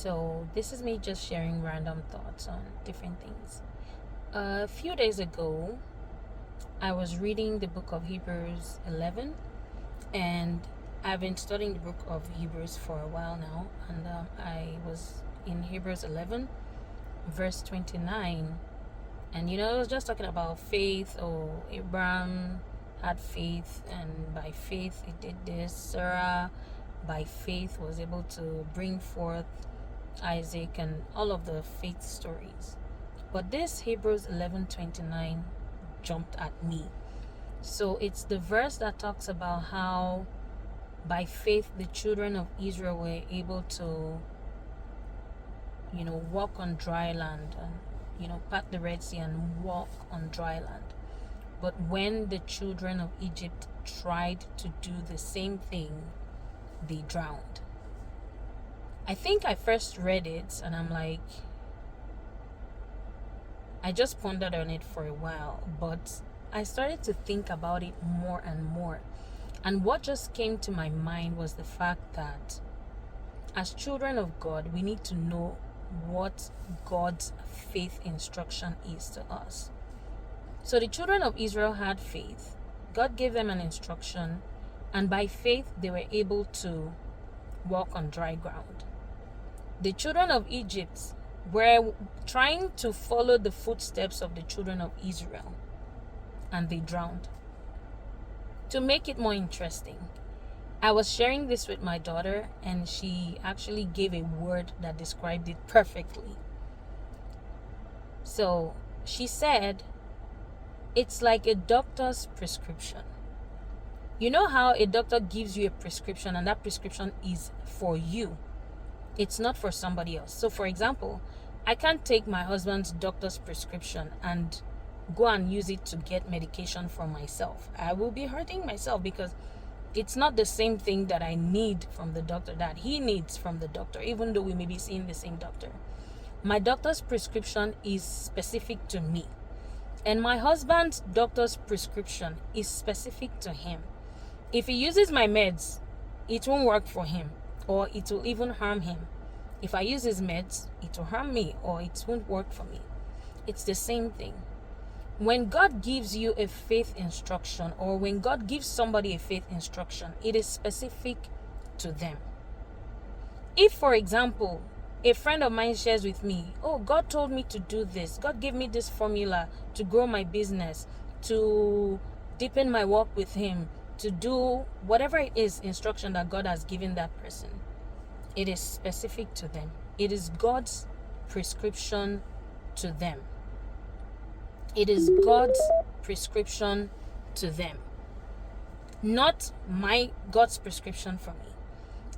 So, this is me just sharing random thoughts on different things. A few days ago, I was reading the book of Hebrews 11, and I've been studying the book of Hebrews for a while now, and I was in Hebrews 11, verse 29, and I was just talking about faith. Oh, Abraham had faith, and by faith he did this. Sarah, by faith, was able to bring forth Isaac, and all of the faith stories. But this Hebrews 11:29 jumped at me. So it's the verse that talks about how by faith the children of Israel were able to walk on dry land, and part the Red Sea and walk on dry land. But when the children of Egypt tried to do the same thing, they drowned. I think I first read it and I'm like, I just pondered on it for a while, but I started to think about it more and more. And what just came to my mind was the fact that as children of God, we need to know what God's faith instruction is to us. So the children of Israel had faith. God gave them an instruction, and by faith they were able to walk on dry ground. The children of Egypt were trying to follow the footsteps of the children of Israel, and they drowned. To make it more interesting, I was sharing this with my daughter, and she actually gave a word that described it perfectly. So she said, it's like a doctor's prescription. You know how a doctor gives you a prescription, and that prescription is for you. It's not for somebody else. So for example, I can't take my husband's doctor's prescription and go and use it to get medication for myself. I will be hurting myself because it's not the same thing that I need from the doctor that he needs from the doctor, even though we may be seeing the same doctor. My doctor's prescription is specific to me, and my husband's doctor's prescription is specific to him. If he uses my meds, it won't work for him, or it will even harm him. If I use his meds, it will harm me, or it won't work for me. It's the same thing. When God gives you a faith instruction, or when God gives somebody a faith instruction, it is specific to them. If, for example, a friend of mine shares with me, oh, God told me to do this. God gave me this formula to grow my business, to deepen my walk with Him, to do whatever it is instruction that God has given that person. It is specific to them. It is God's prescription to them. It is God's prescription to them, not God's prescription for me.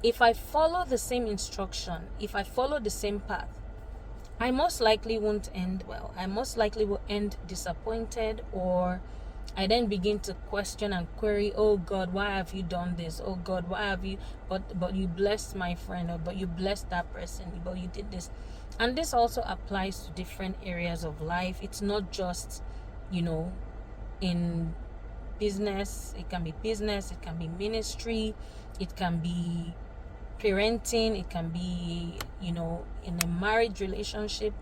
If I follow the same instruction, if I follow the same path, I most likely won't end well. I most likely will end disappointed, or I then begin to question and query, oh God, why have you done this? Oh God, why have you, but you blessed my friend, or but you blessed that person, but you did this. And this also applies to different areas of life. It's not just, in business. It can be business, it can be ministry, it can be parenting, it can be, in a marriage relationship.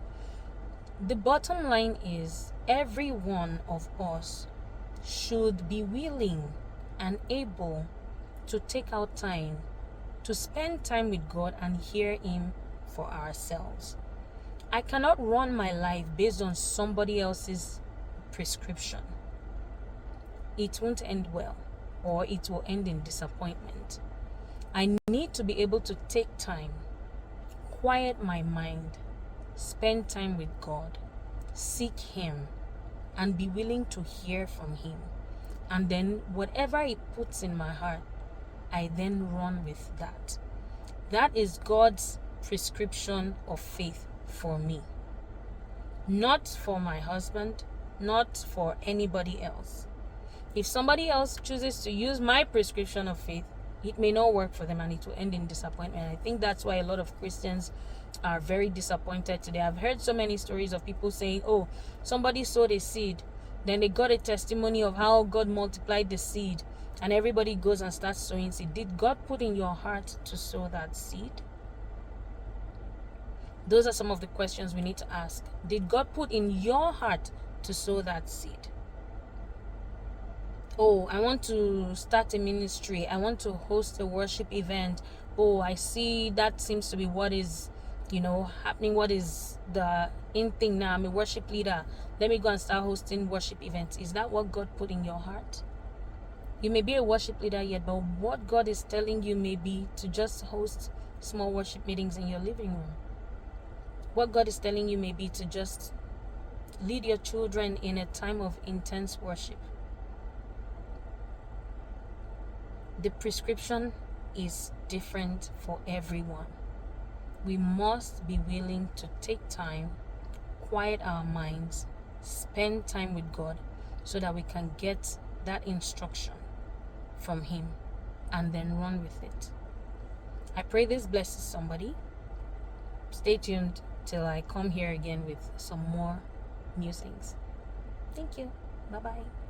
The bottom line is every one of us should be willing and able to take out time to spend time with God and hear Him for ourselves. I cannot run my life based on somebody else's prescription. It won't end well, or it will end in disappointment. I need to be able to take time, quiet my mind, spend time with God, seek Him, and be willing to hear from Him. And then whatever He puts in my heart, I then run with that. That is God's prescription of faith for me. Not for my husband, not for anybody else. If somebody else chooses to use my prescription of faith, it may not work for them and it will end in disappointment. I think that's why a lot of Christians are very disappointed today. I've heard so many stories of people saying, oh, somebody sowed a seed, then they got a testimony of how God multiplied the seed, and everybody goes and starts sowing seed. Did God put in your heart to sow that seed? Those are some of the questions we need to ask. Did God put in your heart to sow that seed? Oh, I want to start a ministry. I want to host a worship event. Oh, I see that seems to be what is, happening. What is the in thing now? I'm a worship leader. Let me go and start hosting worship events. Is that what God put in your heart? You may be a worship leader yet, but what God is telling you may be to just host small worship meetings in your living room. What God is telling you may be to just lead your children in a time of intense worship. The prescription is different for everyone. We must be willing to take time, quiet our minds, spend time with God so that we can get that instruction from Him and then run with it. I pray this blesses somebody. Stay tuned till I come here again with some more musings. Thank you. Bye-bye.